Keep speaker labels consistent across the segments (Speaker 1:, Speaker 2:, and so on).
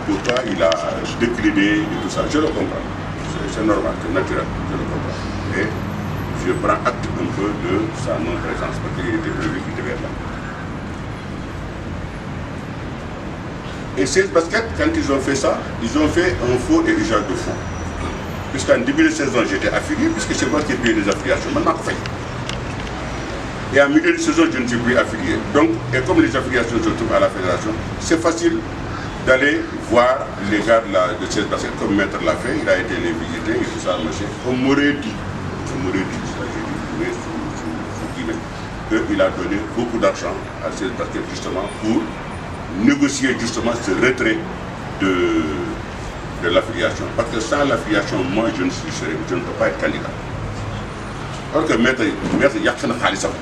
Speaker 1: pourquoi il a décliné et tout ça. Je le comprends. C'est normal, c'est naturel, je le comprends. Et je prends acte un peu de sa non-présence, parce qu'il était prévu qu'il devait être là. Et ces baskets, quand ils ont fait ça, ils ont fait un faux et usage de faux. Puisqu'en début de saison, j'étais affilié, puisque c'est moi qui ai payé les affiliations. Maintenant, et en milieu de saison, je ne suis plus affilié. Donc, et comme les affiliations se trouvent à la fédération, c'est facile d'aller voir les gars de ces baskets, comme Maître l'a fait, il a été les visiter et tout ça, machin. On m'aurait dit, ça j'ai dit, sous guillemets, qu'il a donné beaucoup d'argent à ces baskets justement pour négocier justement ce retrait de l'affiliation. Parce que sans l'affiliation, moi je ne peux pas être candidat. Alors que Maître Yakhana Khalisam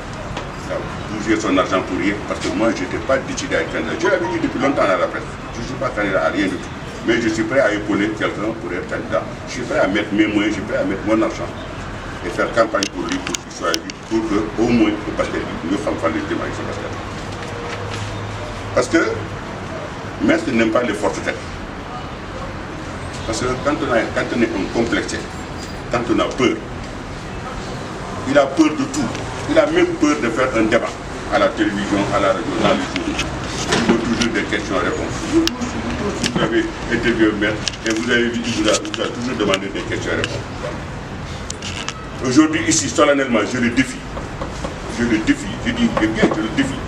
Speaker 1: a bougé son argent pour rien, parce que moi je n'étais pas décidé à être candidat. Je l'avais dit depuis longtemps à la presse, je ne suis pas candidat à rien du tout. Mais je suis prêt à épauler quelqu'un pour être candidat. Je suis prêt à mettre mes moyens, je suis prêt à mettre mon argent et faire campagne pour lui, pour qu'il soit élu, pour qu'au moins le basket, nous sommes les témoins ce basket. Parce que Maître n'aime pas les fortes têtes. Parce que quand on est complexé, quand on a peur, il a peur de tout. Il a même peur de faire un débat à la télévision, à la radio, dans les journaux. Il faut toujours des questions-réponses. Vous avez interviewé Maître et vous avez vu, il vous a toujours demandé des questions-réponses. Aujourd'hui, ici, solennellement, je le défie. Je le défie. Je dis bien, je le défie.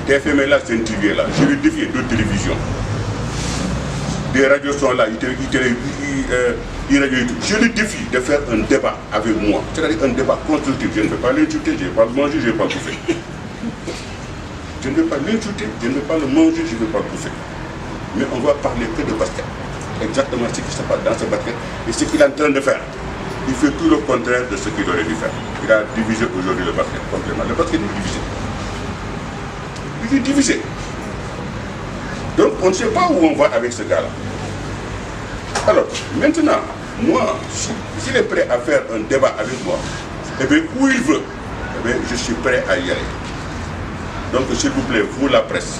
Speaker 1: TFM est là, c'est une TV là. Je le défie d'autres télévisions. Des radios sont là, je le défie de faire un débat avec moi. C'est-à-dire un débat constructif. Je ne vais pas l'insulter, je ne vais pas le manger, je ne vais pas le bouffer. Je ne vais pas l'insulter, je ne vais pas le manger, je ne vais pas le bouffer. Mais on va parler que de basket. Exactement ce qui se passe dans ce basket et ce qu'il est en train de faire. Il fait tout le contraire de ce qu'il aurait dû faire. Il a divisé aujourd'hui le basket complètement. Le basket est divisé. Il est divisé. Donc on ne sait pas où on va avec ce gars-là. Alors, maintenant, moi, s'il est prêt à faire un débat avec moi, eh bien, où il veut, eh bien, je suis prêt à y aller. Donc, s'il vous plaît, vous, la presse,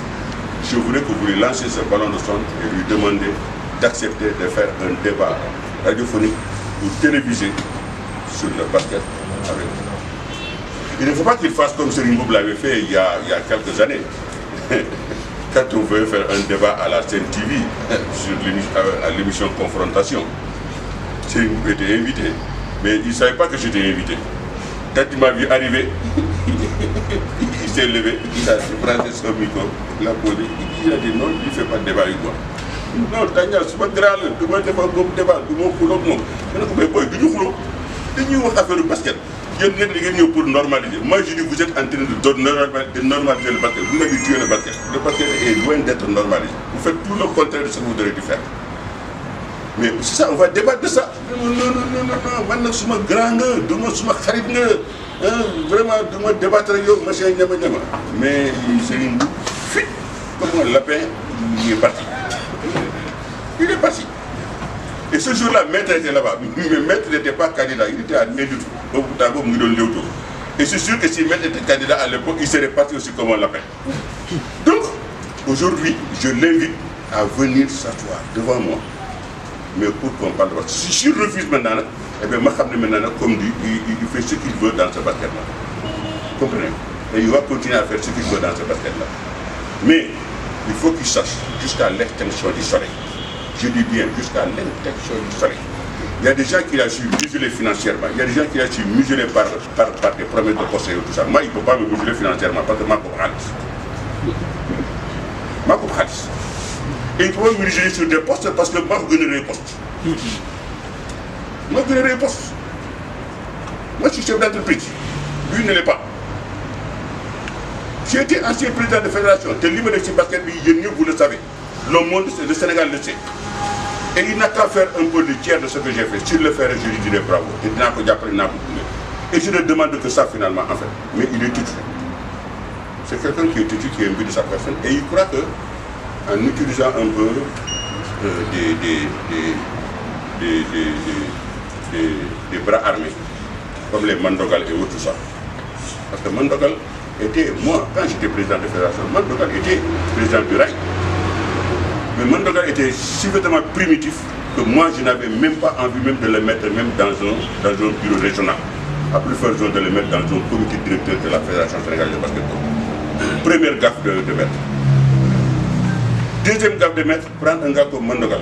Speaker 1: je voudrais que vous lui lanciez ce ballon de sonde et lui demandez d'accepter de faire un débat radiophonique ou télévisé sur le basket avec vous. Il ne faut pas qu'il fasse comme Serigne Mboup l'avait fait il y a quelques années. Quand on veut faire un débat à la Sen TV sur l'émission Confrontation, Serigne Mboup était invité, mais il ne savait pas que j'étais invité. Quand il m'a vu arriver, il s'est levé, il a branché son micro, il a posé, il a dit non, il ne fait pas de débat avec moi. Non, Tania, c'est pas grave, tu vas faire un débat, tu vas faire un débat. Mais boy, tu vas faire affaire de basket. Pour normaliser. Moi je dis vous êtes en train de normaliser le basket. Vous avez tué le basket. Le basket est loin d'être normalisé. Vous faites tout le contraire de ce que vous devez faire. Mais c'est ça, on va débattre de ça. Non, maintenant je suis grand, je suis vraiment, je vais débattre avec vous, mais c'est une fuite. Comme un lapin, il est parti. Il est parti. Et ce jour-là, Maître était là-bas. Mais Maître n'était pas candidat, il était à Médou. Et c'est sûr que si Maître était candidat à l'époque, il serait parti aussi comme un lapin. Donc, aujourd'hui, je l'invite à venir s'asseoir devant moi. Mais pour qu'on parle de basket. Si je refuse maintenant, eh bien, maintenant, comme dit, il fait ce qu'il veut dans ce basket-là. Comprenez? Et il va continuer à faire ce qu'il veut dans ce basket-là. Mais, il faut qu'il sache jusqu'à l'extinction du soleil. Je dis bien jusqu'à l'extinction du soleil. Il y a des gens qui l'ont su museler financièrement. Il y a des gens qui l'ont su museler par des promesses de poste et tout ça. Moi, il ne peut pas me museler financièrement parce que je suis Khalis. Et il peut me museler sur des postes parce que moi, je gagne des postes. Moi, je gagne des postes. Moi, je suis chef d'entreprise. Lui, il ne l'est pas. J'ai été ancien président de fédération. Tel livre de basket, vous le savez. Le monde, le Sénégal le sait. Et il n'a qu'à faire un peu de tiers de ce que j'ai fait. S'il le ferait, je lui dirais bravo. Et je ne demande que ça finalement, en fait. Mais il est têtu. C'est quelqu'un qui est têtu, qui est imbu de sa personne. Et il croit que, en utilisant un peu des bras armés, comme les Mandogal et autres, tout ça. Parce que Mandogal était, moi, quand j'étais président de fédération, Mandogal était président du Rail. Mais Mandogal était suffisamment primitif que moi je n'avais même pas envie même de le mettre même dans un bureau régional. À plus forte raison de le mettre dans un comité directeur de la Fédération sénégalaise de basketball. Première gaffe de maître. Deuxième gaffe de maître, prendre un gars comme Mandogal,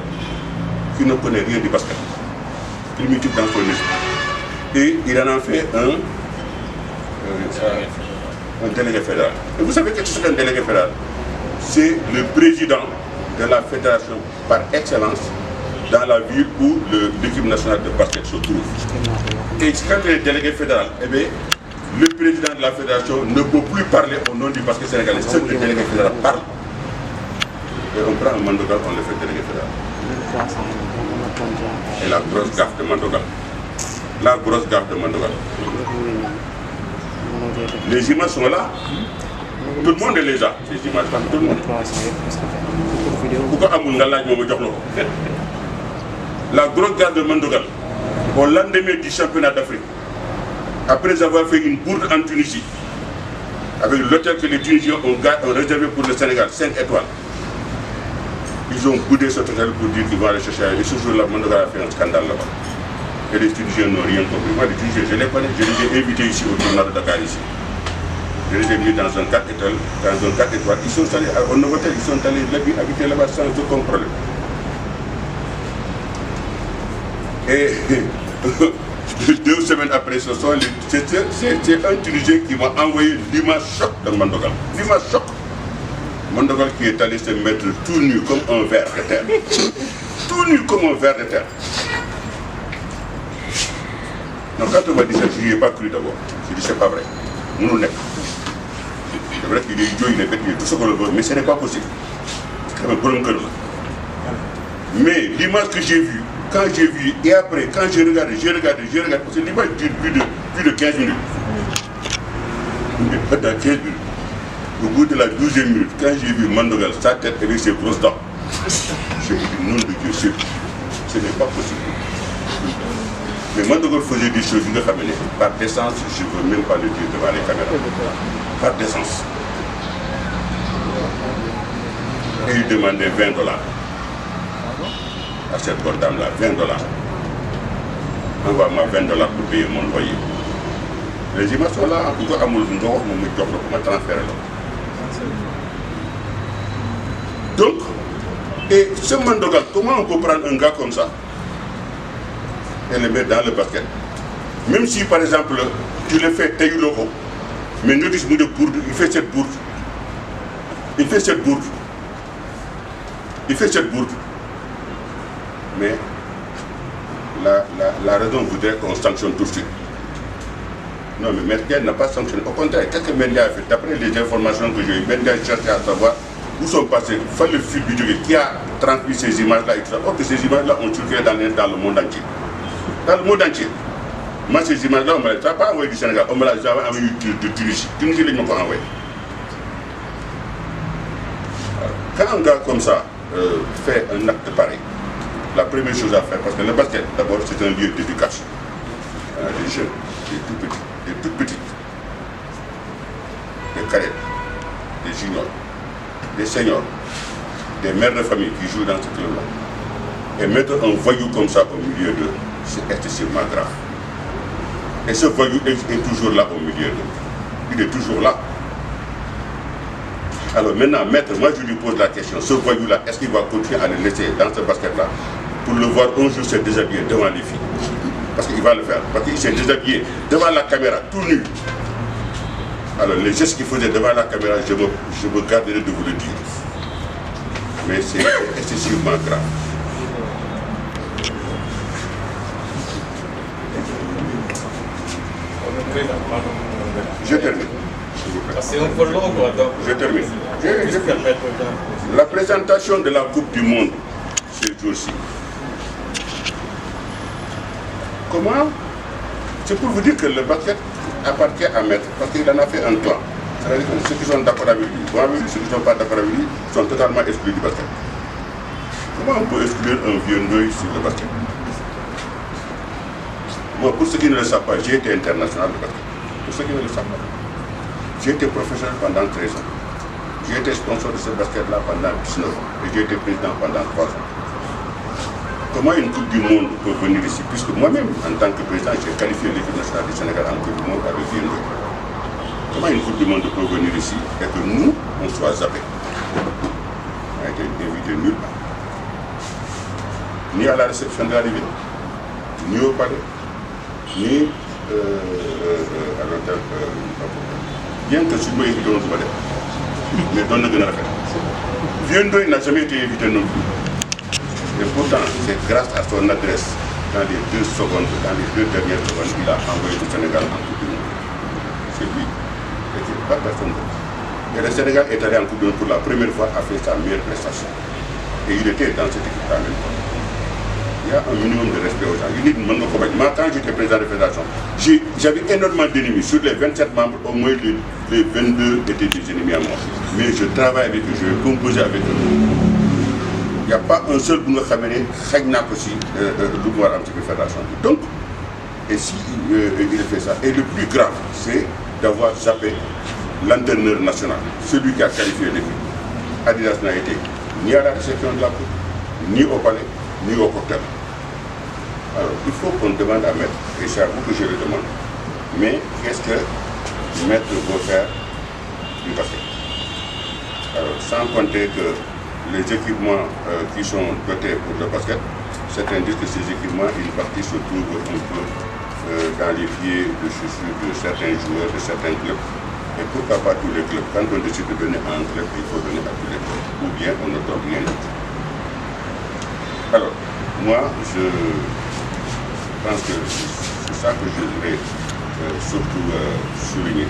Speaker 1: qui ne connaît rien du basket, primitif dans son esprit. Et il en a fait un délégué fédéral. Et vous savez que c'est un délégué fédéral? C'est le président de la fédération par excellence dans la ville où l'équipe nationale de basket se trouve. Et quand il est délégué fédéral, eh bien, le président de la fédération ne peut plus parler au nom du basket sénégalais. Seul le délégué fédéral parle. Et on prend un Mandogal, on le fait délégué fédéral. Et la grosse gaffe de Mandogal. La grosse gaffe de Mandogal. Les images sont là. Tout le monde les a, ces images là. Tout le monde. Pourquoi Amoun Ngalaj m'a dit la grosse gaffe de Mandogal, au lendemain du championnat d'Afrique, après avoir fait une bourde en Tunisie, avec l'hôtel que les Tunisiens ont réservé pour le Sénégal, 5 étoiles, ils ont boudé cet hôtel pour dire qu'ils vont aller chercher. Et ce jour-là, Mandogal a fait un scandale là-bas. Et les Tunisiens n'ont rien compris. Moi, les Tunisiens, je les connais, je les ai invités ici au tournoi de Dakar ici. Je les ai mis dans un 4 étoiles, Ils sont allés au Novotel, ils sont allés habiter là-bas sans aucun problème. Et 2 semaines après, c'est un Tunisien qui m'a envoyé l'image choc de Mandogal. L'image choc. Mandogal qui est allé se mettre tout nu comme un ver de terre. Tout nu comme un ver de terre. Donc quand on m'a dit ça, je n'y ai pas cru d'abord. Je dis c'est pas vrai. Nous n'est. C'est vrai qu'il est idiot, il est bête, il est tout ce qu'on le veut, mais ce n'est pas possible. C'est quand même un bon cœur. Mais l'image que j'ai vue, quand j'ai vu, et après, quand j'ai regardé, parce que l'image dure plus de 15 minutes. Mais pendant 15 minutes, au bout de la 12e minute, quand j'ai vu Mandogal, sa tête avec ses grosses dents, je me dis, nom de Dieu, ce n'est pas possible. Mais Mandogal faisait des choses, par décence, je ne veux même pas le dire devant les caméras. Par décence. Et il demandait $20. À cette bonne dame-là, $20. Envoie-moi $20 pour payer mon loyer. Les images sont là, en tout cas, à mon job, pour me transférer là. Donc, et ce Mandogal, comment on peut prendre un gars comme ça et le mettre dans le basket? Même si, par exemple, tu le fais Tayuloko, mais nous disons de bourde, il fait cette bourde. Mais la raison voudrait qu'on sanctionne tout de suite. Non, mais Mendia n'a pas sanctionné. Au contraire, qu'est-ce que Mendia a fait? D'après les informations que j'ai eues, Mendia cherchait à savoir où sont passés. Il faut le fil du jeu qui a transmis ces images-là. Or que ces images-là ont circulé dans le monde entier. Dans le monde entier. Moi, ces images-là, on ne me les a pas envoyées du Sénégal. On me les a envoyées de Tunisie. Tunisie, ils m'ont envoyé. Quand un gars comme ça fait un acte pareil, la première chose à faire, parce que le basket, d'abord, c'est un lieu d'éducation. Des jeunes, des toutes petites, des cadets, des juniors, des seniors, des mères de famille qui jouent dans ce club-là. Et mettre un voyou comme ça au milieu d'eux, c'est excessivement grave. Et ce voyou est toujours là au milieu d'eux. Il est toujours là. Alors maintenant, maître, moi je lui pose la question, ce voyou-là, est-ce qu'il va continuer à le laisser dans ce basket-là pour le voir un jour se déshabiller devant les filles? Parce qu'il va le faire, parce qu'il s'est déshabillé devant la caméra, tout nu. Alors les gestes qu'il faisait devant la caméra, je me garderai de vous le dire. Mais c'est excessivement grave. Je termine.
Speaker 2: C'est un peu long, quoi. Donc,
Speaker 1: je termine. La présentation de la Coupe du Monde ce jour-ci. Comment? C'est pour vous dire que le basket appartient à Maître, parce qu'il en a fait un clan. C'est-à-dire que ceux qui sont d'accord avec lui, ceux qui ne sont pas d'accord avec lui, sont totalement exclus du basket. Comment on peut exclure un vieux Ndoye sur le basket? Moi, pour ceux qui ne le savent pas, j'ai été international de basket. Pour ceux qui ne le savent pas, j'ai été professionnel pendant 13 ans. J'ai été sponsor de ce basket-là pendant 19 ans et j'ai été président pendant 3 ans. Comment une Coupe du Monde peut venir ici? Puisque moi-même, en tant que président, j'ai qualifié l'équipe nationale du Sénégal en Coupe du Monde avec Viendo. Comment une Coupe du Monde peut venir ici et que nous, on soit zappés? On a été invité nulle part. Ni à la réception de l'arrivée, ni au palais, ni à l'hôtel. Bien que si moi invité, on se battait. Mais donne le fait. Viendo, il n'a jamais été invité non plus. Et pourtant, c'est grâce à son adresse, dans les 2 secondes, dans les 2 dernières secondes, il a envoyé le Sénégal en Coupe du Monde. C'est lui. Et c'est pas personne d'autre. Et le Sénégal est allé en Coupe du Monde pour la première fois, a fait sa meilleure prestation. Et il était dans cette équipe en même temps. Il y a un minimum de respect aux gens. Moi, quand j'étais président de la fédération, j'avais énormément d'ennemis. Sur les 27 membres, au moins les 22 étaient des ennemis à moi. Mais je travaille avec eux, je compose avec eux. Il n'y a pas un seul Bounga Khamene qui a aussi le pouvoir un petit peu fédération. Donc, et si il fait ça, et le plus grave, c'est d'avoir zappé l'entraîneur national, celui qui a qualifié l'équipe. Adidas n'a été ni à la réception de la coupe, ni au palais, ni au cocktail. Alors, il faut qu'on demande à Maître, et c'est à vous que je le demande, mais qu'est-ce que Maître veut faire du basket? Alors, sans compter que les équipements qui sont dotés pour le basket, certains disent que ces équipements, une partie se trouve un peu dans les pieds de chaussures de certains joueurs, de certains clubs. Et pourquoi pas tous les clubs? Quand on décide de donner à un club, il faut donner à tous les clubs. Ou bien on ne donne rien du tout. Alors, moi, je pense que c'est ça que je voudrais surtout souligner.